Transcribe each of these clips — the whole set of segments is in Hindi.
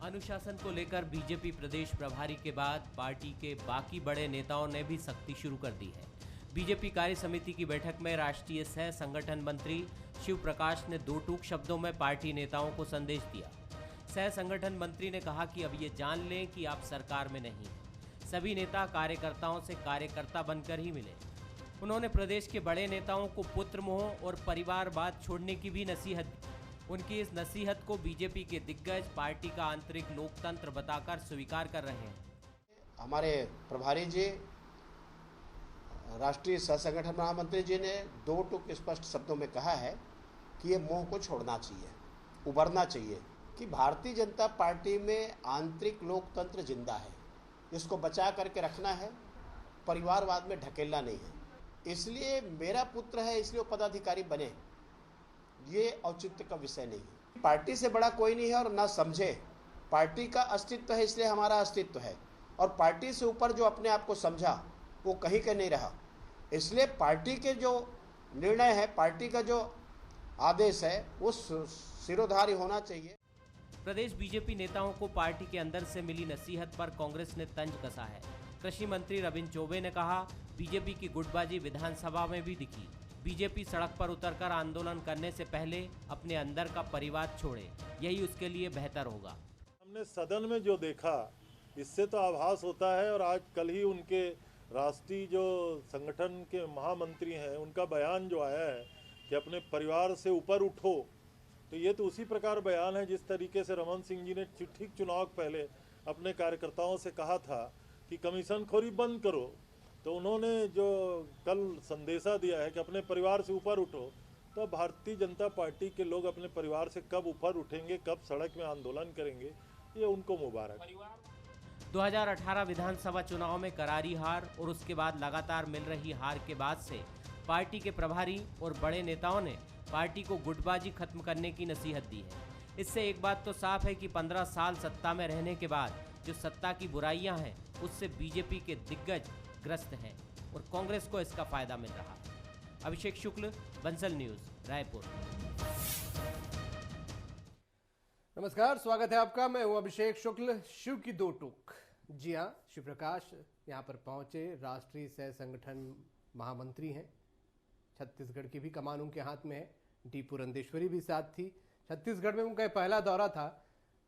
अनुशासन को लेकर बीजेपी प्रदेश प्रभारी के बाद पार्टी के बाकी बड़े नेताओं ने भी सख्ती शुरू कर दी है। बीजेपी कार्य समिति की बैठक में राष्ट्रीय सह संगठन मंत्री शिव प्रकाश ने दो टूक शब्दों में पार्टी नेताओं को संदेश दिया। सह संगठन मंत्री ने कहा कि अब ये जान लें कि आप सरकार में नहीं हैं। सभी नेता कार्यकर्ताओं से कार्यकर्ता बनकर ही मिले। उन्होंने प्रदेश के बड़े नेताओं को पुत्र मोह और परिवारवाद छोड़ने की भी नसीहत दी। उनकी इस नसीहत को बीजेपी के दिग्गज पार्टी का आंतरिक लोकतंत्र बताकर स्वीकार कर रहे हैं। हमारे प्रभारी जी, राष्ट्रीय सह संगठन महामंत्री जी ने दो टूक स्पष्ट शब्दों में कहा है कि ये मोह को छोड़ना चाहिए, उबरना चाहिए कि भारतीय जनता पार्टी में आंतरिक लोकतंत्र जिंदा है, इसको बचा करके रखना है, परिवारवाद में ढकेलना नहीं है। इसलिए मेरा पुत्र है इसलिए वो पदाधिकारी बने, ये औचित्य का विषय नहीं है। पार्टी से बड़ा कोई नहीं है और ना समझे। पार्टी का अस्तित्व है इसलिए हमारा अस्तित्व है, और पार्टी से ऊपर जो अपने आप को समझा वो कहीं का नहीं रहा। इसलिए पार्टी के जो निर्णय है, पार्टी का जो आदेश है, वो सिरोधार्य होना चाहिए। प्रदेश बीजेपी नेताओं को पार्टी के अंदर से मिली नसीहत पर कांग्रेस ने तंज कसा है। कृषि मंत्री रविंद्र चौबे ने कहा, बीजेपी की गुटबाजी विधानसभा में भी दिखी। बीजेपी सड़क पर उतरकर आंदोलन करने से पहले अपने अंदर का परिवार छोड़े, यही उसके लिए बेहतर होगा। हमने सदन में जो देखा, इससे तो आभास होता है, और आज कल ही उनके राष्ट्रीय जो संगठन के महामंत्री हैं, उनका बयान जो आया है कि अपने परिवार से ऊपर उठो, तो ये तो उसी प्रकार बयान है जिस तरीके से रमन सिंह जी ने ठीक चुनाव पहले अपने कार्यकर्ताओं से कहा था कि कमीशन खोरी बंद करो। तो उन्होंने जो कल संदेशा दिया है कि अपने परिवार से ऊपर उठो, तो भारतीय जनता पार्टी के लोग अपने परिवार से कब ऊपर उठेंगे, कब सड़क में आंदोलन करेंगे, ये उनको मुबारक। 2018 विधानसभा चुनाव में करारी हार और उसके बाद लगातार मिल रही हार के बाद से पार्टी के प्रभारी और बड़े नेताओं ने पार्टी को गुटबाजी खत्म करने की नसीहत दी है। इससे एक बात तो साफ है कि 15 साल सत्ता में रहने के बाद जो सत्ता की बुराइयां हैं, उससे बीजेपी के दिग्गज ग्रस्त हैं और कांग्रेस को इसका फायदा मिल रहा है। अभिषेक शुक्ल, बंसल न्यूज, रायपुर। नमस्कार, स्वागत है आपका। मैं हूं अभिषेक शुक्ल। शिव की दो टूक। जी हां, शिव प्रकाश यहां पर पहुंचे। राष्ट्रीय सह संगठन महामंत्री हैं। छत्तीसगढ़ की भी कमान उनके हाथ में है। डी पुरंदेश्वरी भी साथ थी। छत्तीसगढ़ में उनका पहला दौरा था।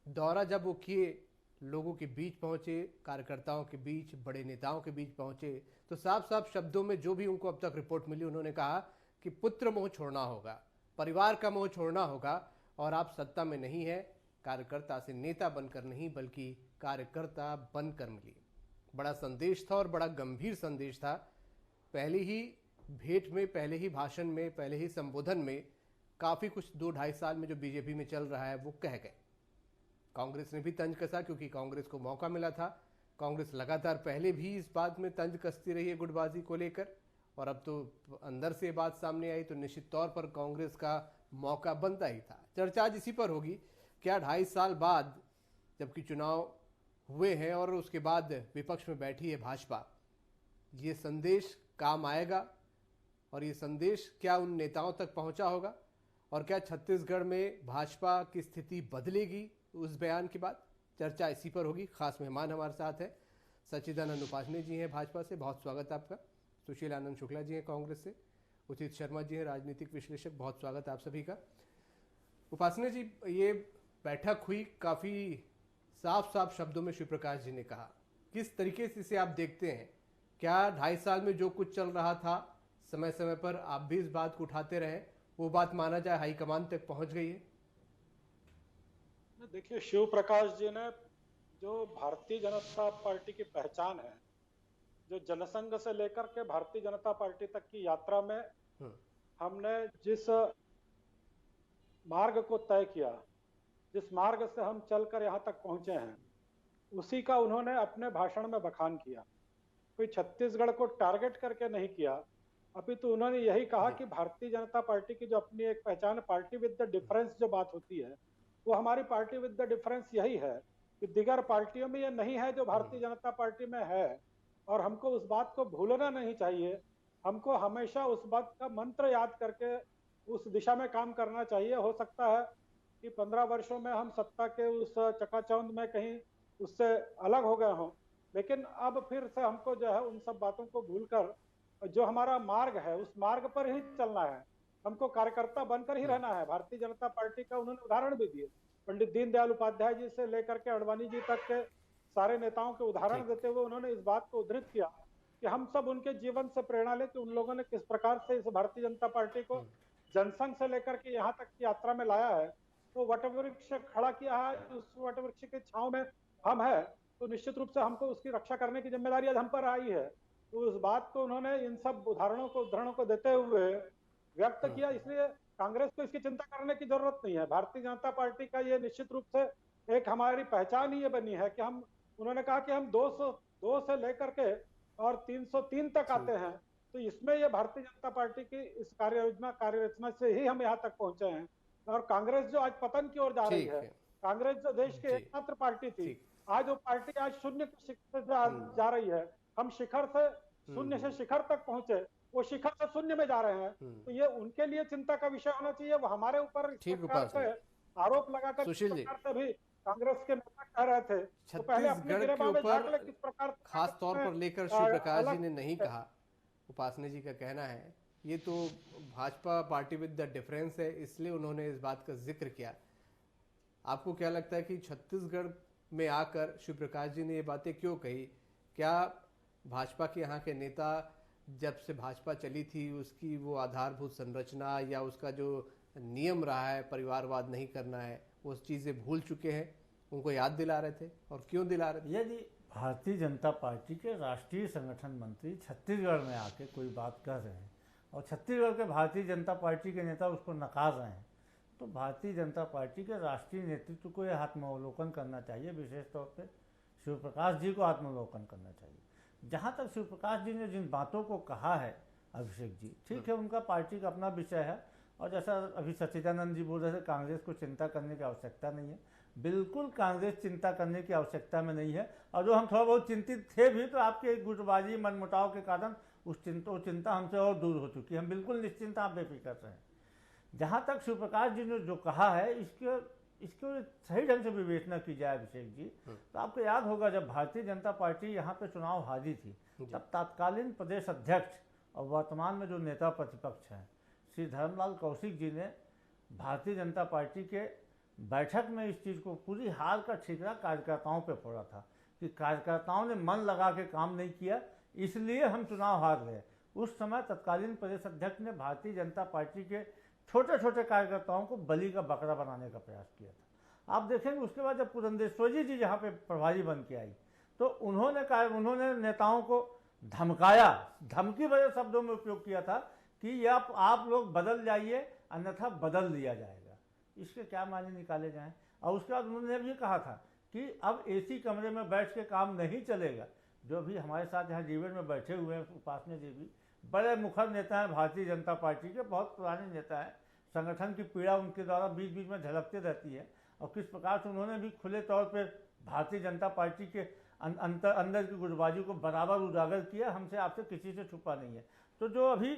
दौरा जब वो किए, लोगों के बीच पहुंचे, कार्यकर्ताओं के बीच, बड़े नेताओं के बीच पहुंचे, तो साफ साफ शब्दों में जो भी उनको अब तक रिपोर्ट मिली, उन्होंने कहा कि पुत्र मोह छोड़ना होगा, परिवार का मोह छोड़ना होगा, और आप सत्ता में नहीं है, कार्यकर्ता से नेता बनकर नहीं बल्कि कार्यकर्ता बनकर मिली। बड़ा संदेश था और बड़ा गंभीर संदेश था। पहले ही भेंट में, पहले ही भाषण में, पहले ही संबोधन में काफी कुछ 2-2.5 साल में जो बीजेपी में चल रहा है वो कह गए। कांग्रेस ने भी तंज कसा, क्योंकि कांग्रेस को मौका मिला था। कांग्रेस लगातार पहले भी इस बात में तंज कसती रही है गुटबाजी को लेकर, और अब तो अंदर से बात सामने आई तो निश्चित तौर पर कांग्रेस का मौका बनता ही था। चर्चा आज इसी पर होगी, क्या 2.5 साल बाद जबकि चुनाव हुए हैं और उसके बाद विपक्ष में बैठी है भाजपा, ये संदेश काम आएगा, और ये संदेश क्या उन नेताओं तक पहुंचा होगा, और क्या छत्तीसगढ़ में भाजपा की स्थिति बदलेगी उस बयान के बाद? चर्चा इसी पर होगी। खास मेहमान हमारे साथ है, सच्चिदानंद उपासने जी हैं भाजपा से, बहुत स्वागत आपका। सुशील आनंद शुक्ला जी हैं कांग्रेस से। उचित शर्मा जी हैं राजनीतिक विश्लेषक, बहुत स्वागत आप सभी का। उपासने जी, ये बैठक हुई, काफी साफ साफ शब्दों में शिव प्रकाश जी ने कहा, किस तरीके से इसे आप देखते हैं? क्या 2.5 साल में जो कुछ चल रहा था, समय समय पर आप भी इस बात को उठाते रहे, वो बात माना जाए हाईकमान तक पहुंच गई है? देखिए, शिव प्रकाश जी ने जो भारतीय जनता पार्टी की पहचान है, जो जनसंघ से लेकर के भारतीय जनता पार्टी तक की यात्रा में हमने जिस मार्ग को तय किया, जिस मार्ग से हम चलकर यहाँ तक पहुंचे हैं, उसी का उन्होंने अपने भाषण में बखान किया। कोई छत्तीसगढ़ को टारगेट करके नहीं किया, अभी तो उन्होंने यही कहा कि भारतीय जनता पार्टी की जो अपनी एक पहचान, पार्टी विद द डिफरेंस जो बात होती है, वो हमारी पार्टी विद द डिफरेंस यही है कि दिगर पार्टियों में ये नहीं है जो भारतीय जनता पार्टी में है, और हमको उस बात को भूलना नहीं चाहिए। हमको हमेशा उस बात का मंत्र याद करके उस दिशा में काम करना चाहिए। हो सकता है कि 15 वर्षों में हम सत्ता के उस चकाचौंध में कहीं उससे अलग हो गए हों, लेकिन अब फिर से हमको जो है उन सब बातों को भूलकर जो हमारा मार्ग है उस मार्ग पर ही चलना है। हमको कार्यकर्ता बनकर ही रहना है। भारतीय जनता पार्टी का उन्होंने उदाहरण भी दिए, पंडित दीनदयाल उपाध्याय जी से लेकर के अडवाणी जी तक के सारे नेताओं के उदाहरण देते हुए उन्होंने इस बात को उद्धृत किया कि हम सब उनके जीवन से प्रेरणा ले कि उन लोगों ने किस प्रकार से इस भारतीय जनता पार्टी को जनसंघ से लेकर के यहाँ तक की यात्रा में लाया है। तो वटवृक्ष खड़ा किया है, उस वटवृक्ष के छांव में हम है, तो निश्चित रूप से हमको उसकी रक्षा करने की जिम्मेदारी आज हम पर आई है। तो उस बात को उन्होंने इन सब उदाहरणों को देते हुए व्यक्त किया। इसलिए कांग्रेस को इसकी चिंता करने की जरूरत नहीं है। भारतीय जनता पार्टी का ये निश्चित रूप से एक हमारी पहचान ही ये बनी है कि हम, उन्होंने कहा कि हम 202 से लेकर के और 303 तक आते हैं। तो इसमें ये भारतीय जनता पार्टी की इस कार्यरचना से ही हम यहाँ तक पहुंचे हैं। और कांग्रेस जो आज पतन की ओर जा रही है, कांग्रेस जो देश की एकमात्र पार्टी थी, आज वो पार्टी आज शून्य के शिखर से जा रही है। हम शिखर से शून्य से शिखर तक पहुंचे, वो शिखर से शून्य में जा रहे हैं। तो ये उनके लिए चिंता का विषय होना चाहिए। वो हमारे ऊपर आरोप लगाकर भी कांग्रेस के नेता कह रहे थे तो पहले अपने गिरबान में झांक ले किस प्रकार खास तौर पर लेकर शिव प्रकाश जी ने नहीं कहा। उपासने जी का कहना है ये तो Bhajpa party with the difference है, इसलिए उन्होंने इस बात का जिक्र किया। आपको क्या लगता है कि छत्तीसगढ़ में आकर शिव प्रकाश जी ने ये बातें क्यों कही? क्या भाजपा के यहाँ के नेता जब से भाजपा चली थी उसकी वो आधारभूत संरचना या उसका जो नियम रहा है परिवारवाद नहीं करना है, वो चीज़ें भूल चुके हैं? उनको याद दिला रहे थे, और क्यों दिला रहे थे? यदि भारतीय जनता पार्टी के राष्ट्रीय संगठन मंत्री छत्तीसगढ़ में आके कोई बात कह रहे हैं और छत्तीसगढ़ के भारतीय जनता पार्टी के नेता उसको नकार रहे हैं, तो भारतीय जनता पार्टी के राष्ट्रीय नेतृत्व को यह आत्मावलोकन करना चाहिए। विशेष तौर पे शिव प्रकाश जी को आत्मावलोकन करना चाहिए। जहाँ तक शिव प्रकाश जी ने जिन बातों को कहा है, अभिषेक जी, ठीक है, उनका पार्टी का अपना विषय है। और जैसा अभी सच्चिदानंद जी बोल रहे थे, कांग्रेस को चिंता करने की आवश्यकता नहीं है। बिल्कुल कांग्रेस चिंता करने की आवश्यकता में नहीं है। और जो हम थोड़ा बहुत चिंतित थे भी, तो आपके गुटबाजी मनमुटाव के कारण उस चिंता हमसे और दूर हो चुकी है। हम बिल्कुल निश्चिंत, आप बेफिक्र रहें। जहाँ तक शिव प्रकाश जी ने जो कहा है, इसको सही ढंग से विवेचना की जाए अभिषेक जी, तो आपको याद होगा जब भारतीय जनता पार्टी यहाँ पे चुनाव हारी थी, तब तत्कालीन प्रदेश अध्यक्ष और वर्तमान में जो नेता प्रतिपक्ष हैं श्री धर्मलाल कौशिक जी ने भारतीय जनता पार्टी के बैठक में इस चीज़ को, पूरी हार का ठिकरा कार्यकर्ताओं पे फोड़ा था कि कार्यकर्ताओं ने मन लगा के काम नहीं किया, इसलिए हम चुनाव हार गए। उस समय तत्कालीन प्रदेश अध्यक्ष ने भारतीय जनता पार्टी के छोटे छोटे कार्यकर्ताओं को बलि का बकरा बनाने का प्रयास किया था। आप देखेंगे उसके बाद जब पुरंदेश्वरी जी यहाँ पे प्रभारी बन के आई, तो उन्होंने नेताओं को धमकाया, धमकी भरे शब्दों में उपयोग किया था कि आप लोग बदल जाइए अन्यथा बदल दिया जाएगा। इसके क्या मायने निकाले जाएं? और उसके बाद उन्होंने भी कहा था कि अब एसी कमरे में बैठ के काम नहीं चलेगा। जो भी हमारे साथ यहाँ जीवन में बैठे हुए हैं, उपासने जी भी बड़े मुखर नेता हैं भारतीय जनता पार्टी के, बहुत पुराने नेता हैं। संगठन की पीड़ा उनके द्वारा बीच बीच में झलकती रहती है और किस प्रकार से उन्होंने भी खुले तौर पर भारतीय जनता पार्टी के अंदर की गुटबाजी को बराबर उजागर किया। हमसे आपसे किसी से छुपा नहीं है। तो जो अभी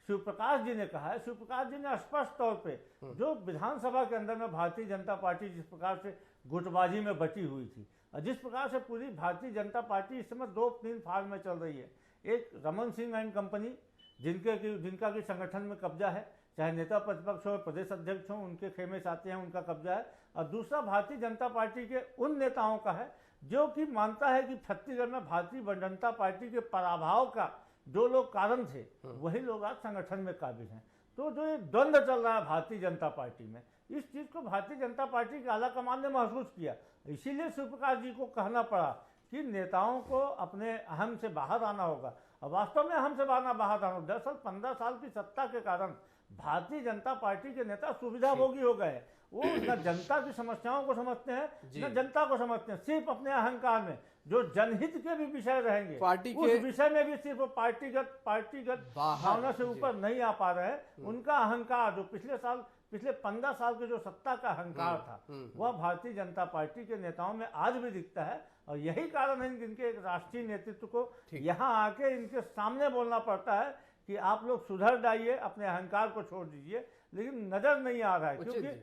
शिव प्रकाश जी ने कहा है, शिव प्रकाश जी ने स्पष्ट तौर पे जो विधानसभा के अंदर में भारतीय जनता पार्टी जिस प्रकार से गुटबाजी में बटी हुई थी और जिस प्रकार से पूरी भारतीय जनता पार्टी इस समय 2-3 भाग में चल रही है। एक रमन सिंह एंड कंपनी जिनका कि संगठन में कब्जा है, चाहे नेता प्रतिपक्ष हो, प्रदेश अध्यक्ष हो, उनके खेमे से आते हैं, उनका कब्जा है। और दूसरा भारतीय जनता पार्टी के उन नेताओं का है जो कि मानता है कि छत्तीसगढ़ में भारतीय जनता पार्टी के पराभव का जो लोग कारण थे वही लोग आज संगठन में काबिल हैं। तो जो ये द्वंद्व चल रहा है भारतीय जनता पार्टी में, इस चीज़ को भारतीय जनता पार्टी के आला कमान ने महसूस किया। इसीलिए शिव प्रकाश जी को कहना पड़ा कि नेताओं को अपने अहम से बाहर आना होगा। और वास्तव में अहम से बाहर आना होगा। दरअसल 15 साल की सत्ता के कारण भारतीय जनता पार्टी के नेता सुविधाभोगी हो गए। वो न जनता की समस्याओं को समझते हैं, न जनता को समझते हैं। सिर्फ अपने अहंकार में जो जनहित के भी विषय रहेंगे पार्टी के उस विषय में भी सिर्फ पार्टीगत भावना से ऊपर नहीं आ पा रहे हैं। उनका अहंकार जो पिछले 15 साल के जो सत्ता का अहंकार था, वह भारतीय जनता पार्टी के नेताओं में आज भी दिखता है। और यही कारण है कि इनके एक राष्ट्रीय नेतृत्व को यहाँ आके इनके सामने बोलना पड़ता है कि आप लोग सुधर जाइए, अपने अहंकार को छोड़ दीजिए। लेकिन नजर नहीं आ रहा है, क्योंकि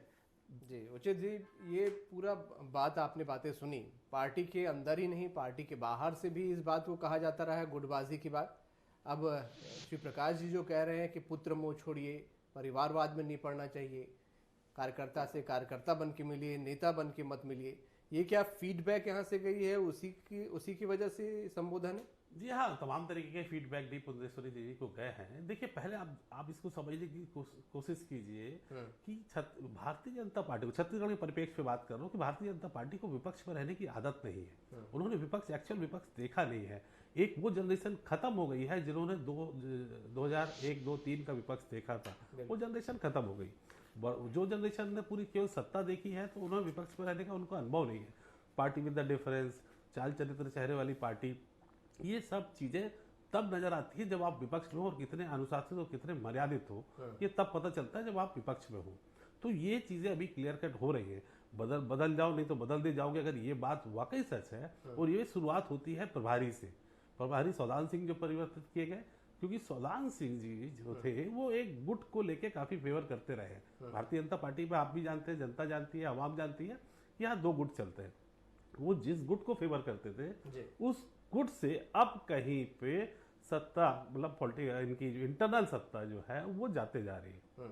जी उचित जी, ये पूरा बातें सुनी, पार्टी के अंदर ही नहीं पार्टी के बाहर से भी इस बात को कहा जाता रहा है, गुटबाजी की बात। अब श्री प्रकाश जी जो कह रहे हैं कि पुत्र मोह छोड़िए, परिवारवाद में नहीं पड़ना चाहिए, कार्यकर्ता से कार्यकर्ता बन के मिलिए, नेता बन के मत मिलिए, ये क्या फीडबैक यहाँ से गई है, उसी की वजह से संबोधन है? जी हाँ, तमाम तरीके के फीडबैक डी पुंदेश्वरी जी को गए हैं। देखिए, पहले आप इसको समझने की कोशिश कीजिए कि भारतीय जनता पार्टी को, छत्तीसगढ़ के परिप्रेक्ष्य पे बात कर रहा हूँ, कि भारतीय जनता पार्टी को विपक्ष में रहने की आदत नहीं है। उन्होंने एक्चुअल विपक्ष देखा नहीं है। एक वो जनरेशन खत्म हो गई है जिन्होंने 2001, 2, 3 का विपक्ष देखा था, वो जनरेशन खत्म हो गई। जो जनरेशन ने पूरी केवल सत्ता देखी है, तो उन्होंने विपक्ष में रहने का उनको अनुभव नहीं है। पार्टी विद द डिफरेंस, चाल चरित्र चेहरे वाली पार्टी, ये सब चीजें तब नजर आती है जब आप विपक्ष में हो, और कितने अनुशासित और कितने मर्यादित हो, ये तब पता चलता है जब आप विपक्ष में हो। तो ये चीजें अभी क्लियर कट हो रही है। बदल जाओ, नहीं तो बदल दे जाओगे, अगर ये बात वाकई सच है। और ये शुरुआत होती है प्रभारी से। प्रभारी सौदान सिंह जो परिवर्तित किए गए, क्योंकि सौदान सिंह जी जो थे वो एक गुट को लेके काफी फेवर करते रहे। भारतीय जनता पार्टी में आप भी जानते हैं, जनता जानती है, आवाम जानती है, यहाँ 2 गुट चलते हैं। वो जिस गुट को फेवर करते थे, उस गुट से अब कहीं पे सत्ता, मतलब पॉलिटिकल, इनकी जो इंटरनल सत्ता जो है वो जाते जा रही है।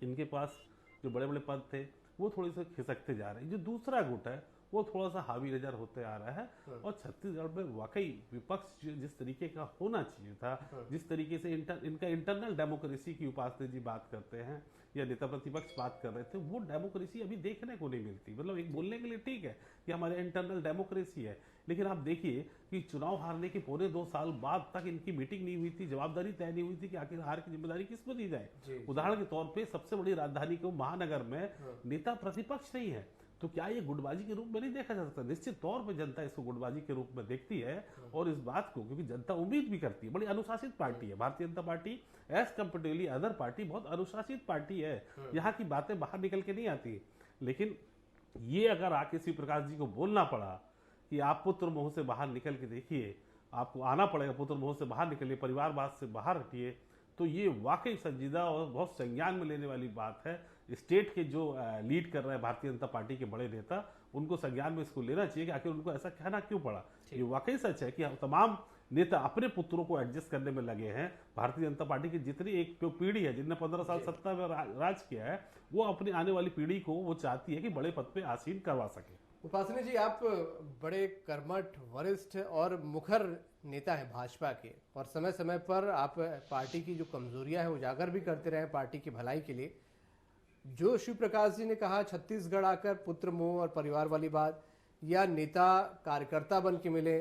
इनके पास जो बड़े बड़े पद थे वो थोड़े से खिसकते जा रहे हैं। जो दूसरा गुट है वो थोड़ा सा हावी नजर होते आ रहा है। और छत्तीसगढ़ में वाकई विपक्ष जिस तरीके का होना चाहिए था, जिस तरीके से इनका इंटरनल डेमोक्रेसी की उपासना जी बात करते हैं, या नेता प्रतिपक्ष बात कर रहे थे, वो डेमोक्रेसी अभी देखने को नहीं मिलती। मतलब एक बोलने के लिए ठीक है कि हमारे इंटरनल डेमोक्रेसी है, लेकिन आप देखिए कि चुनाव हारने के पौने 2 साल बाद तक इनकी मीटिंग नहीं हुई थी, जवाबदारी तय नहीं हुई थी कि आखिर हार की जिम्मेदारी किसको दी जाए। उदाहरण के तौर पे सबसे बड़ी राजधानी को महानगर में नेता प्रतिपक्ष नहीं है, तो क्या ये गुटबाजी के रूप में नहीं देखा जा सकता? निश्चित तौर पे जनता इसको गुटबाजी के रूप में देखती है। और इस बात को, क्योंकि जनता उम्मीद भी करती है, बड़ी अनुशासित पार्टी है Bharatiya Janata party, as comparatively other party बहुत अनुशासित पार्टी है। यहाँ की बातें बाहर निकल के नहीं आती। लेकिन ये अगर आके श्री प्रकाश जी को बोलना पड़ा कि आप पुत्र मोह से बाहर निकल के देखिए, आपको आना पड़ेगा, पुत्र मोह से बाहर निकलिए, परिवारवाद से बाहर हटिए, तो ये वाकई संजीदा और बहुत संज्ञान में लेने वाली बात है। स्टेट के जो लीड कर रहे हैं भारतीय जनता पार्टी के बड़े नेता, उनको संज्ञान में इसको लेना चाहिए कि आखिर उनको ऐसा कहना क्यों पड़ा। ये वाकई सच है कि तमाम नेता अपने पुत्रों को एडजस्ट करने में लगे हैं। भारतीय जनता पार्टी की जितनी एक जो पीढ़ी है, जिनने 15 साल सत्ता में राज किया है, वो अपनी आने वाली पीढ़ी को वो चाहती है कि बड़े पद पे आसीन करवा सके। उपासना जी, आप बड़े कर्मठ, वरिष्ठ और मुखर नेता हैं भाजपा के, और समय समय पर आप पार्टी की जो कमजोरियां हैं उजागर भी करते रहे पार्टी की भलाई के लिए। जो शिव प्रकाश जी ने कहा छत्तीसगढ़ आकर पुत्र मोह और परिवार वाली बात, या नेता कार्यकर्ता बन के मिले,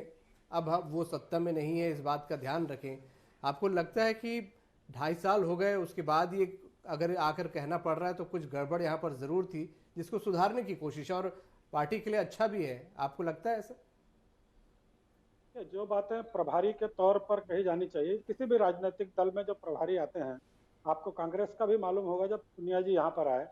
अब वो सत्ता में नहीं है, इस बात का ध्यान रखें। आपको लगता है कि 2.5 साल हो गए, उसके बाद ये अगर आकर कहना पड़ रहा है तो कुछ गड़बड़ यहाँ पर जरूर थी, जिसको सुधारने की कोशिश है और पार्टी के लिए अच्छा भी है? आपको लगता है ऐसा? जो बातें प्रभारी के तौर पर कही जानी चाहिए, किसी भी राजनीतिक दल में जो प्रभारी आते हैं, आपको कांग्रेस का भी मालूम होगा, जब पूनिया जी यहाँ पर आए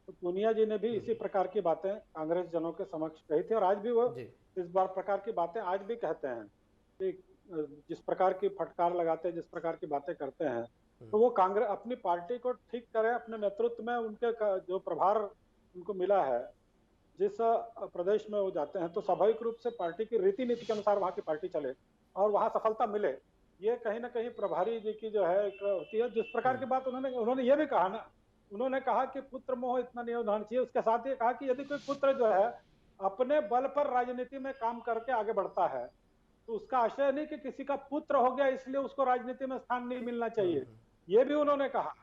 तो पूनिया जी ने भी इसी प्रकार की बातें कांग्रेस जनों के समक्ष कही थी, और आज भी वो इस बार प्रकार की बातें आज भी कहते हैं कि जिस प्रकार की फटकार लगाते हैं, जिस प्रकार की बातें करते हैं, तो वो कांग्रेस अपनी पार्टी को ठीक करे, अपने नेतृत्व में उनके जो प्रभार उनको मिला है, जिस प्रदेश में वो जाते हैं, तो स्वाभाविक रूप से पार्टी की रीति नीति के अनुसार वहाँ की पार्टी चले और वहाँ सफलता मिले। ये कहीं ना कहीं प्रभारी जी की जो है होती है। जिस प्रकार की बात उन्होंने ये भी कहा ना, उन्होंने कहा कि पुत्र मोह इतना नहीं होना चाहिए। उसके साथ ये कहा कि यदि कोई पुत्र जो है अपने बल पर राजनीति में काम करके आगे बढ़ता है, तो उसका आशय नहीं कि किसी का पुत्र हो गया इसलिए उसको राजनीति में स्थान नहीं मिलना चाहिए। ये भी उन्होंने कहा।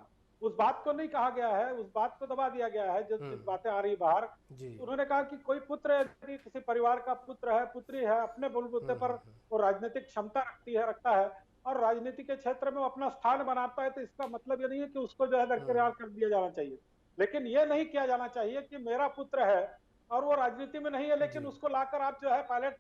उस बात को नहीं कहा गया है, उस बात को दबा दिया गया है जिस बातें आ रही बाहर। उन्होंने कहा कि कोई पुत्र यदि किसी परिवार का पुत्र है, पुत्री है, अपने बलबूते पर वो राजनीतिक क्षमता रखता है और राजनीति के क्षेत्र में वो अपना स्थान बनाता है, तो इसका मतलब ये नहीं है कि उसको जो है दरकिनार कर दिया जाना चाहिए। लेकिन ये नहीं किया जाना चाहिए कि मेरा पुत्र है और वो राजनीति में नहीं है, लेकिन उसको लाकर आप जो है पायलट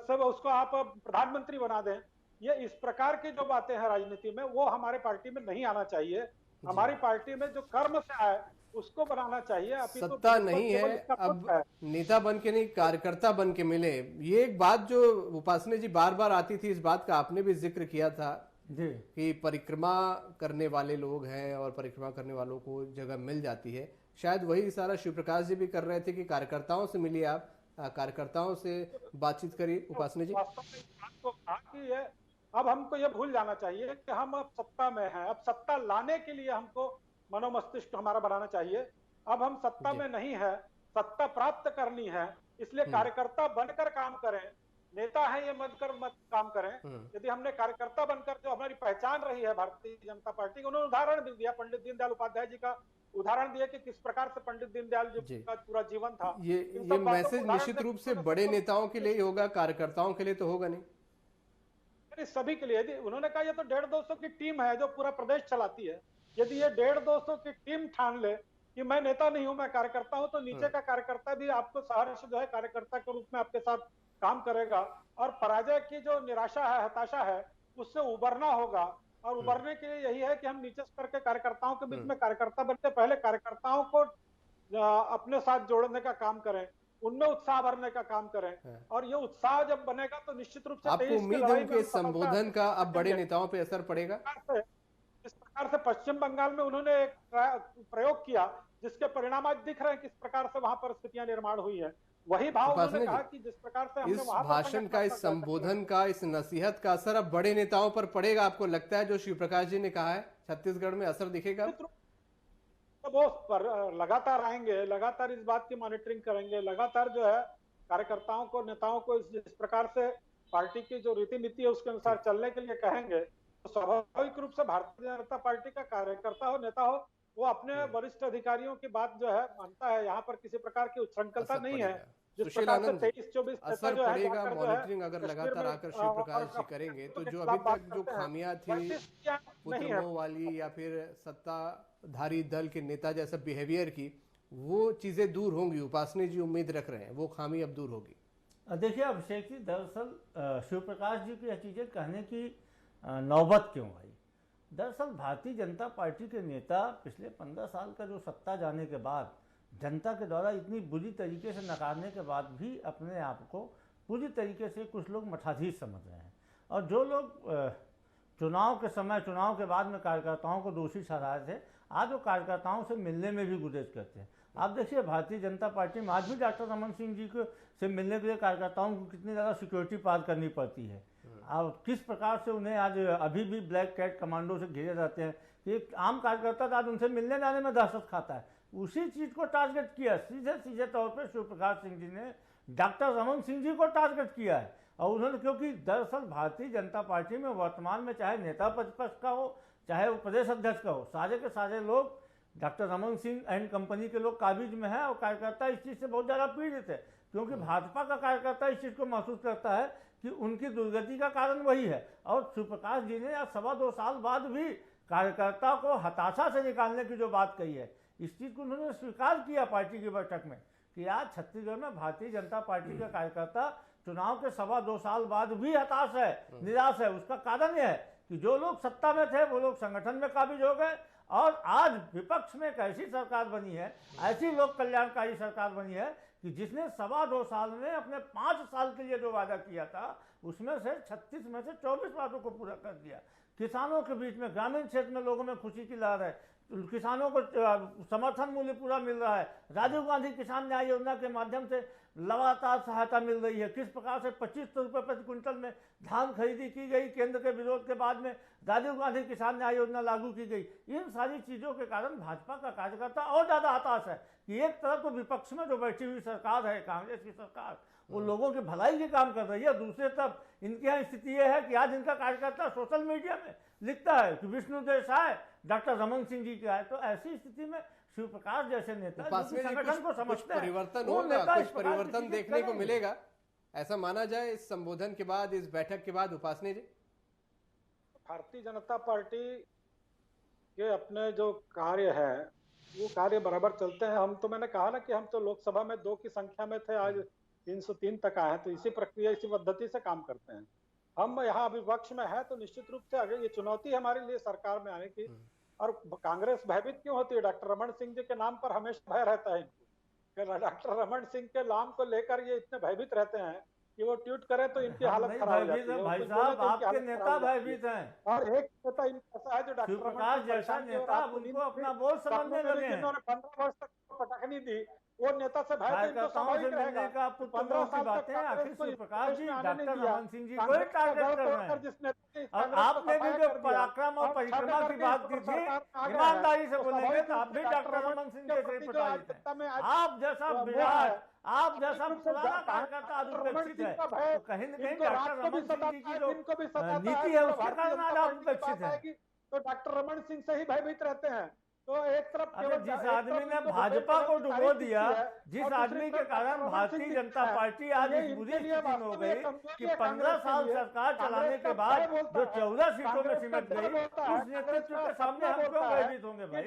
सब उसको आप प्रधानमंत्री बना दें। ये इस प्रकार की जो बातें हैं राजनीति में, वो हमारे पार्टी में नहीं आना चाहिए। हमारी पार्टी में जो कर्म से आए उसको बनाना चाहिए। सत्ता नहीं है, अब नेता बन के नहीं, कार्यकर्ता बन के मिले। ये एक बात जो उपासना जी बार बार आती थी, इस बात का आपने भी जिक्र किया था कि परिक्रमा करने वाले लोग हैं और परिक्रमा करने वालों को जगह मिल जाती है। शायद वही इशारा शिव प्रकाश जी भी कर रहे थे कि कार्यकर्ताओं से मिलिए आप, कार्यकर्ताओं से बातचीत करिए। उपासना जी, वास्तव में इस बात को कहा कि ये अब हमको ये भूल जाना चाहिए कि हम अब सत्ता में हैं, अब सत्ता लाने के लिए हमको मनोमस्तिष्क हमारा बनाना चाहिए। अब हम सत्ता में नहीं है, सत्ता प्राप्त करनी है, इसलिए कार्यकर्ता बनकर काम करें, नेता है ये बनकर मत काम करें। यदि हमने कार्यकर्ता बनकर जो हमारी पहचान रही है भारतीय जनता पार्टी की, उन्होंने उदाहरण भी दिया, पंडित दीनदयाल उपाध्याय जी का उदाहरण दिया कि किस प्रकार से पंडित दीनदयाल जी का पूरा जीवन था। ये मैसेज निश्चित रूप से बड़े नेताओं के लिए ही होगा, कार्यकर्ताओं के लिए तो होगा नहीं। सभी के लिए। यदि उन्होंने कहा ये तो 150-200 की टीम है जो पूरा प्रदेश चलाती है, यदि ये 150-200 की टीम ठान ले कि मैं नेता नहीं हूं, मैं कार्यकर्ता हूं, तो नीचे का कार्यकर्ता भी आपको सहर्ष जो है कार्यकर्ता के रूप में आपके साथ काम करेगा और पराजय की जो निराशा है, हताशा है, उससे उबरना होगा। और उबरने के लिए यही है कि हम नीचे स्तर के कार्यकर्ताओं के बीच में कार्यकर्ता बनते पहले कार्यकर्ताओं को अपने साथ जोड़ने का काम करें, उनमें उत्साह भरने का काम करें। और ये उत्साह जब बनेगा तो निश्चित रूप से आपको उम्मीद है उनके संबोधन का अब बड़े नेताओं पे असर पड़ेगा? इस प्रकार से पश्चिम बंगाल में उन्होंने एक प्रयोग किया जिसके परिणाम आज दिख रहे हैं, किस प्रकार से वहां पर स्थितियां निर्माण हुई है। वही भाव उन्होंने कहा कि जिस प्रकार से हमने इस वहां भाषण का, इस संबोधन का, इस नसीहत का असर अब बड़े नेताओं पर पड़ेगा, आपको लगता है? जो शिव प्रकाश जी ने कहा है छत्तीसगढ़ में असर दिखेगा? तो वो लगातार आएंगे, लगातार इस बात की मॉनिटरिंग करेंगे, लगातार जो है कार्यकर्ताओं को, नेताओं को जिस प्रकार से पार्टी की जो रीति नीति है उसके अनुसार चलने के लिए कहेंगे, तो स्वाभाविक रूप से भारतीय जनता पार्टी का कार्यकर्ता हो, नेता हो, वो अपने वरिष्ठ अधिकारियों की बात जो है मानता है। यहाँ पर किसी प्रकार की उच्छृंखलता नहीं है। जिस प्रकार से 23-24 असर पड़ेगा, मॉनिटरिंग अगर लगातार आकर शिव प्रकाश जी करेंगे तो जो अभी तक जो खामियां थी पुत्रमोह वाली या फिर सत्ताधारी दल के नेता जैसा बिहेवियर की, वो चीजें दूर होंगी। उपासना जी उम्मीद रख रहे हैं वो खामी अब दूर होगी। देखिए अभिषेक जी, दरअसल शिव प्रकाश जी की यह चीजें कहने की नौबत क्यों आई? दरअसल भारतीय जनता पार्टी के नेता पिछले 15 साल का जो सत्ता जाने के बाद जनता के द्वारा इतनी बुरी तरीके से नकारने के बाद भी अपने आप को पूरी तरीके से कुछ लोग मठाधीश समझ रहे हैं। और जो लोग चुनाव के समय, चुनाव के बाद में कार्यकर्ताओं को दोषी ठहराए थे, आज वो कार्यकर्ताओं से मिलने में भी गुरेज करते हैं। आप देखिए भारतीय जनता पार्टी में आज भी डॉक्टर रमन सिंह जी को से मिलने के लिए कार्यकर्ताओं को कितनी ज़्यादा सिक्योरिटी पार करनी पड़ती है और किस प्रकार से उन्हें आज अभी भी ब्लैक कैट कमांडो से घेरे रहते हैं कि एक आम कार्यकर्ता आज उनसे मिलने जाने में दहशत खाता है। उसी चीज़ को टारगेट किया सीधे सीधे तौर पर शिव प्रकाश सिंह जी ने डॉक्टर रमन सिंह जी को टारगेट किया है। और उन्होंने, क्योंकि दरअसल भारतीय जनता पार्टी में वर्तमान में चाहे नेता प्रतिपक्ष का हो चाहे वो प्रदेश अध्यक्ष का हो, सारे के सारे लोग doctor Raman Singh and company के लोग काबिज में हैं और कार्यकर्ता इस चीज़ से बहुत ज़्यादा पीड़ित है, क्योंकि भाजपा का कार्यकर्ता इस चीज़ को महसूस करता है कि उनकी दुर्गति का कारण वही है। और शिवप्रकाश जी ने आज 2.25 साल बाद भी कार्यकर्ता को हताशा से निकालने की जो बात कही है, इस चीज़ को उन्होंने स्वीकार किया पार्टी की बैठक में कि आज छत्तीसगढ़ में भारतीय जनता पार्टी का कार्यकर्ता चुनाव के 2.25 साल बाद भी हताश है, निराश है। उसका कारण यह है कि जो लोग सत्ता में थे वो लोग संगठन में काबिज हो गए और आज विपक्ष में एक ऐसी सरकार बनी है, ऐसी लोक कल्याणकारी सरकार बनी है कि जिसने 2.25 साल में अपने 5 साल के लिए जो वादा किया था उसमें से 36 में से 24 वादों को पूरा कर दिया। किसानों के बीच में, ग्रामीण क्षेत्र में लोगों में खुशी की लहर है, किसानों को समर्थन मूल्य पूरा मिल रहा है, राजीव गांधी किसान न्याय योजना के माध्यम से लगातार सहायता मिल रही है, किस प्रकार से 25 रुपये प्रति क्विंटल में धान खरीदी की गई, केंद्र के विरोध के बाद में राजीव गांधी किसान न्याय योजना लागू की गई। इन सारी चीज़ों के कारण भाजपा का कार्यकर्ता और ज़्यादा हताश है कि एक तरफ तो विपक्ष में जो बैठी हुई सरकार है, कांग्रेस की सरकार, वो लोगों की भलाई के काम कर रही है, दूसरी तरफ इनके यहाँ स्थिति यह है कि आज इनका कार्यकर्ता सोशल मीडिया में लिखता है कि विष्णु देसाई डॉक्टर रमन सिंह जी का है। तो ऐसी स्थिति में शिव प्रकाश जैसे नेता संगठन को समझते हैं, परिवर्तन होगा, कुछ परिवर्तन देखने को मिलेगा, ऐसा माना जाए इस संबोधन के बाद, इस बैठक के बाद। उपासना जी, भारतीय जनता पार्टी के अपने जो कार्य है वो कार्य बराबर चलते हैं। हम तो, मैंने कहा ना कि हम तो लोकसभा में 2 की संख्या में थे, आज 303 तक आए हैं, तो इसी प्रक्रिया, इसी पद्धति से काम करते हैं। हम यहाँ विपक्ष में है तो निश्चित रूप से अगर ये चुनौती हमारे लिए सरकार में आने की, और कांग्रेस भयभीत क्यों होती है? डॉक्टर रमन सिंह जी के नाम पर हमेशा भय रहता है इनको, डॉक्टर रमन सिंह के नाम को लेकर ये इतने भयभीत रहते हैं कि वो ट्वीट करे तो इनकी हालत नहीं खराब हो भयभीत जाती है है, भाई कुछ साहब, बोले तो इनकी आपके हालत नेता खराब हो जाती भयभीत है। हैं। और एक नेता इनका ऐसा है जो डॉक्टर रमन शिवप्रकाश सिंह जैसा परेशान किए और नेता, रात को नींद उनको भी अपना बोझ समझने करने में भी, लगे हैं। जिन्होंने 15 वर्ष तक पटखनी दी, वो नेता से भय तो इनको कार्यकर्ताओं से स्वाभाविक मिलने रहेगा। का पुत्र 15 की साल तक बातें कांग्रेस आखिर को इस शिवप्रकाश प्रदेश जी में आने नहीं डॉक्टर दिया। रमन सिंह जी को ही कांग्रेस का टारगेट गढ़ कर रहे तोड़कर हैं। जिस नेता ने और कांग्रेस को आपने भी सफाया जो कर दिया, पराक्रम और और परिक्रमा छात्र की करके बात इस की पर थी, सरकार में आ गए हैं, ईमानदारी से तो बोलेंगे स्वाभाविक तो आप भी रूप से डॉक्टर रमन सिंह के जैसे ही प्रति जो आज प्रताड़ित सत्ता हैं। में आज आप जैसा वो विराट, है, आप जैसा रूप से पुराना कार्यकर्ता आज डॉक्टर रमन उपेक्षित सिंह है, का भय तो कहीं न कहीं इनको डॉक्टर रात को भी रमन सिंह जी सताता की है, जो दिन को भी सताता नीति है, है तो उसके भारतीय कारण आज जनता आप पार्टी की उपेक्षित बात हैं। आएगी तो डॉक्टर रमन सिंह से ही भयभीत रहते हैं। तो एक तरफ अरे केवल जिस एक आदमी तरफ ने इनको भाजपा भूपेश को बघेल की डुबो तारीफ दिया, की है, जिस और दूसरी आदमी के तरफ कारण डॉक्टर रमन भारतीय सिंह जनता है, पार्टी आज ये इस बुरी इनके लिए स्थिति में हो वास्तव में गई एक कमजोरी कि है 15 कांग्रेस के साल लिए। सरकार चलाने कांग्रेस के का बाद भय बोलता जो है, 14 सीटों में कांग्रेस सिमट का गई, भय बोलता है, उस नेतृत्व के सामने हम क्यों भयभीत होंगे भाई?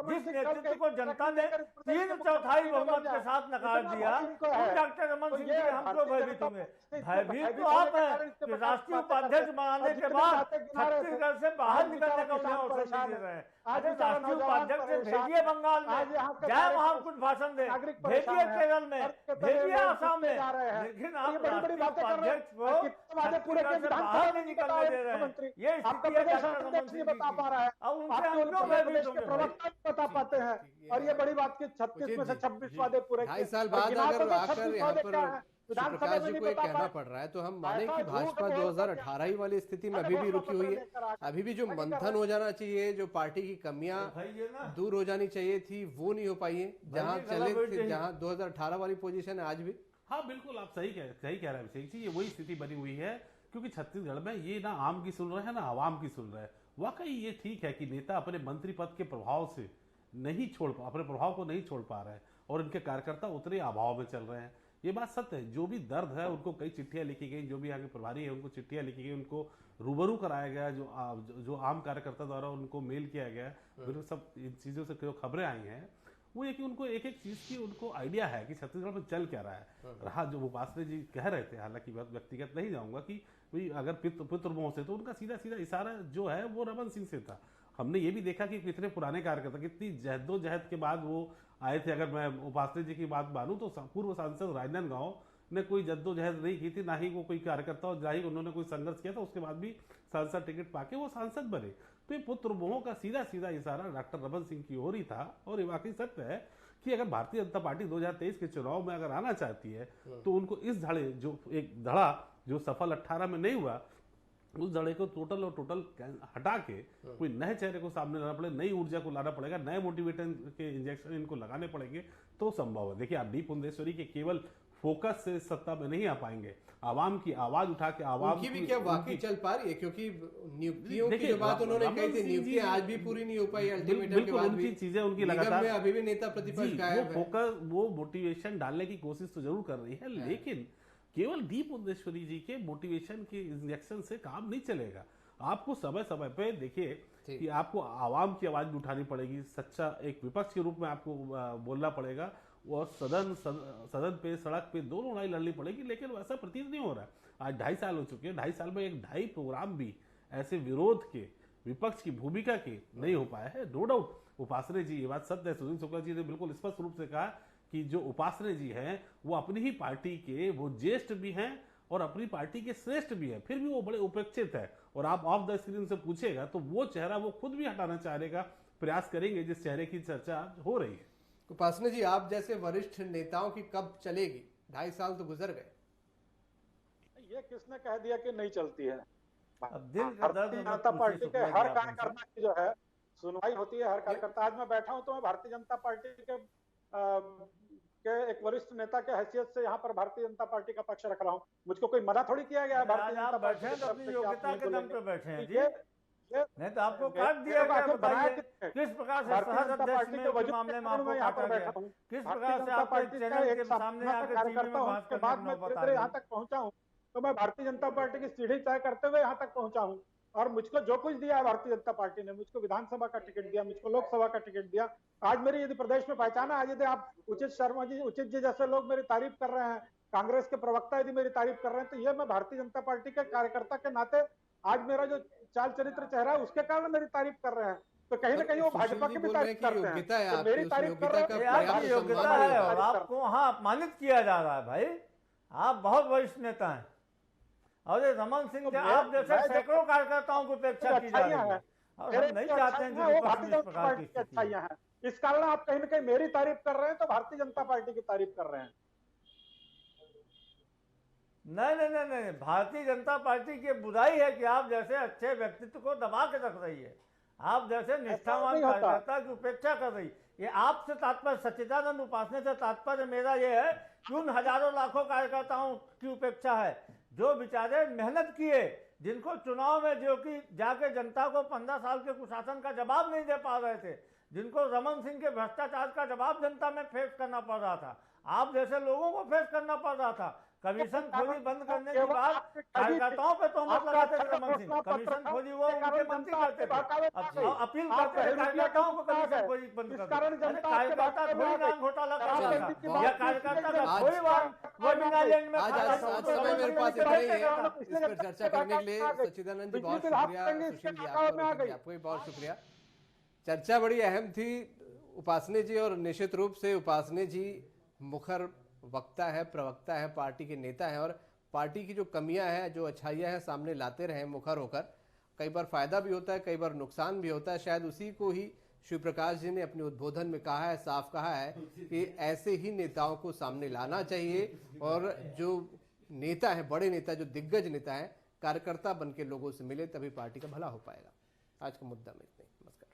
जिस नेतृत्व को जनता ने 3/4 बहुमत के साथ नकार दिया, उन डॉक्टर रमन सिंह जी हम क्यों भयभीत होंगे? भयभीत तो आप हैं कि राष्ट्रीय उपाध्यक्ष बनाने के बाद छत्तीसगढ़ से बाहर निकलने का उन्हें अवसर नहीं दे रहे हैं। अरे राष्ट्रीय उपाध्यक्ष से भेजिए बंगाल में, जाए वहां कुछ भाषण दे, भेजिए केरल में, भेजिए आसाम में, लेकिन आप राष्ट्रीय उपाध्यक्ष को छत्तीसगढ़ से बाहर नहीं निकलने दे रहे हैं। ये स्थिति है डॉक्टर रमन सिंह बता पा रहा है, और उनसे हम क्यों भयभीत होंगे भाई? प्रवक्ता नहीं बता पाते हैं। और ये बड़ी बात की 36 में से 26 वादे पूरे 2.5 साल बाद अगर आकर यहाँ पर शिवप्रकाश जी को एक कहना पड़ रहा है तो हम माने कि भाजपा 2018 ही वाली स्थिति में अभी भी रुकी हुई है। अभी भी जो मंथन हो जाना चाहिए, जो पार्टी की कमियां दूर हो जानी चाहिए थी, वो नहीं हो पाई है। जहां चले थे, जहां 2018 वाली पोजीशन है आज भी। हाँ बिल्कुल, आप सही कह रहे हैं अभिषेक जी, ये वही स्थिति बनी हुई है क्योंकि छत्तीसगढ़ में ये ना आम की सुन रहे हैं ना आवाम की सुन रहे हैं। वाकई ये ठीक है कि नेता अपने मंत्री पद के प्रभाव से अपने प्रभाव को नहीं छोड़ पा रहे हैं और इनके कार्यकर्ता उतने अभाव में चल रहे हैं। ये बात सत्य है। जो भी दर्द है उनको कई चिट्ठियां लिखी गई, जो भी यहाँ के प्रभारी है उनको चिट्ठियां लिखी गई, उनको रूबरू कराया गया, जो आम कार्यकर्ता द्वारा उनको मेल किया गया, बिल्कुल सब इन चीज़ों से जो खबरें आई हैं वो ये कि उनको एक एक चीज़ की उनको आइडिया है कि छत्तीसगढ़ में चल क्या रहा है। रहा जो उपासने जी कह रहे थे, हालांकि व्यक्तिगत नहीं जाऊंगा कि भाई अगर पितृमोह से, तो उनका सीधा सीधा इशारा जो है वो रमन सिंह से था। हमने ये भी देखा कि कितने पुराने कार्यकर्ता कितनी जहदोजहद के बाद वो आए थे। अगर मैं उपासने जी की बात मानूं तो पूर्व सांसद राजनांदगांव ने कोई जद्दोजहद नहीं की थी, ना ही वो कोई कार्यकर्ता और ना ही उन्होंने कोई संघर्ष किया था। उसके बाद भी सांसद टिकट पाके वो सांसद बने। तो ये पुत्र मोह का सीधा सीधा इशारा डॉक्टर रमन सिंह की ओर ही था। और ये वाकई सत्य है कि अगर भारतीय जनता पार्टी 2023 के चुनाव में अगर आना चाहती है तो उनको इस धड़ा जो सफल 18 में नहीं हुआ, उस धड़े को टोटल हटा के कोई नए चेहरे को सामने लाना पड़ेगा, नई ऊर्जा को लाना पड़ेगा, नए मोटिवेशन के इंजेक्शन इनको लगाने पड़ेंगे तो संभव है। देखिए आप डी पुंदेश्वरी के केवल फोकस से सत्ता में नहीं आ पाएंगे, आवाम की आवाज उठा के आवाम की भी क्या वाकई चल पा रही है? क्योंकि नियुक्तियों की जो बात उन्होंने कही थी, नियुक्तियां आज भी पूरी नहीं हो पाई। अल्टीमेटम के बाद भी चीजें उनकी निगम लगातार में अभी भी नेता प्रतिपक्ष गायब है। फोकस वो मोटिवेशन डालने की कोशिश तो जरूर कर रही है, लेकिन केवल डी पुंदेश्वरी जी के मोटिवेशन के इंजेक्शन से काम नहीं चलेगा। आपको समय समय पे देखिए कि आपको आवाम की आवाज भी उठानी पड़ेगी, सच्चा एक विपक्ष के रूप में आपको बोलना पड़ेगा और सदन पे सड़क पे दोनों लड़ाई लड़नी पड़ेगी। लेकिन वैसा प्रतीत नहीं हो रहा है। आज 2.5 साल हो चुके हैं, 2.5 साल में एक 2.5 प्रोग्राम भी ऐसे विरोध के, विपक्ष की भूमिका के नहीं हो पाया है। नो डाउट उपासने जी, ये बात सत्य है, सुनील शुक्ला जी ने बिल्कुल स्पष्ट रूप से कहा कि जो उपासने जी हैं वो अपनी ही पार्टी के वो ज्येष्ठ भी हैं और अपनी पार्टी के श्रेष्ठ भी हैं, फिर भी वो बड़े उपेक्षित है। और आप ऑफ द स्क्रीन से पूछेगा तो वो चेहरा वो खुद भी हटाना चाहने का प्रयास करेंगे जिस चेहरे की चर्चा हो रही है। उपासने जी, आप जैसे वरिष्ठ नेताओं की कब चलेगी? 2.5 साल तो गुजर गए। ये किसने कह दिया कि नहीं चलती है? भारतीय जनता पार्टी के हर कार्यकर्ता की जो है सुनवाई होती है। हर कार्यकर्ता, आज मैं बैठा हूं तो मैं भारतीय जनता पार्टी के एक वरिष्ठ नेता के हैसियत से यहाँ पर भारतीय जनता पार्टी का पक्ष रख रहा हूँ। मुझको कोई मना थोड़ी किया गया है भारतीय जनता पार्टी बैठे अपनी योग्यता के दम पे बैठे हैं जी। ये नहीं तो आपको काट दिया गया, बताइए किस प्रकार से सहज अध्यक्ष में इस मामले में आपको काटा गया, किस प्रकार से आपके चैनल के सामने आकर टीवी में बात के बाद मैं धीरे-धीरे यहाँ तक पहुंचा हूँ। तो मैं भारतीय जनता पार्टी की सीढ़ी तय करते हुए यहाँ तक पहुंचा हूँ। और मुझको जो कुछ दिया है भारतीय जनता पार्टी ने, मुझको विधानसभा का टिकट दिया, मुझको लोकसभा का टिकट दिया। आज मेरी यदि प्रदेश में पहचान है, आज यदि आप उचित शर्मा जी, उचित जी जैसे लोग मेरी तारीफ कर रहे हैं, कांग्रेस के प्रवक्ता यदि मेरी तारीफ कर रहे हैं, तो ये मैं भारतीय जनता पार्टी के कार्यकर्ता के नाते आज मेरा जो चाल चरित्र चेहरा है उसके कारण मेरी तारीफ कर रहे हैं। तो कहीं ना कहीं वो भाजपा की भी तारीफ करते हैं। तो मेरी तारीफ कर रहे हैं, योग्यता है और आपको वहाँ अपमानित किया जा रहा है भाई। आप बहुत वरिष्ठ नेता हैं और ये रमन सिंह के आप जैसे सैकड़ों कार्यकर्ताओं को उपेक्षा की जा रही है और हम नहीं चाहते हैं कि विपक्ष में इस प्रकार की स्थिति हो। अच्छाइयां हैं, इस कारण आप कहीं ना कहीं मेरी तारीफ कर रहे हैं तो भारतीय जनता पार्टी की तारीफ कर रहे हैं। नहीं, भारतीय जनता पार्टी की बुराई है कि आप जैसे अच्छे व्यक्तित्व को दबा के रख रही है, आप जैसे निष्ठावान कार्यकर्ता की उपेक्षा कर रही। ये आपसे तात्पर्य, सच्चिदानंद उपासने से तात्पर्य मेरा ये है कि उन हजारों लाखों कार्यकर्ताओं की उपेक्षा है जो बेचारे मेहनत किए, जिनको चुनाव में जो कि जाके जनता को 15 साल के कुशासन का जवाब नहीं दे पा रहे थे, जिनको रमन सिंह के भ्रष्टाचार का जवाब जनता में फेस करना पड़ रहा था, आप जैसे लोगों को फेस करना पड़ रहा था। कमीशन खोरी बंद करने के बाद कार्यकर्ताओं पे तोहमत लगाते थे रमन सिंह, कमीशन खोरी वो उनके मंत्री करते थे, अपील करते थे कार्यकर्ताओं को कमीशन खोरी बंद कर। कार्यकर्ता थोड़ी नाम घोटाला कर रहा था या कार्यकर्ता का कोई बात वेबिनार आइलैंड में आज समय मेरे पास इतना ही है। इस पर चर्चा करने के लिए सच्चिदानंद जी बहुत शुक्रिया, सुशील जी आपको भी बहुत शुक्रिया। चर्चा बड़ी अहम थी। उपासने जी और निश्चित रूप से उपासने जी मुखर वक्ता है, प्रवक्ता है, पार्टी के नेता हैं और पार्टी की जो कमियां हैं, जो अच्छाइयां हैं सामने लाते रहे मुखर होकर। कई बार फायदा भी होता है, कई बार नुकसान भी होता है। शायद उसी को ही शिव प्रकाश जी ने अपने उद्बोधन में कहा है, साफ कहा है कि ऐसे ही नेताओं को सामने लाना चाहिए और जो नेता है, बड़े नेता, जो दिग्गज नेता है, कार्यकर्ता बन के लोगों से मिले, तभी पार्टी का भला हो पाएगा। आज का मुद्दा में इतना ही। नमस्कार।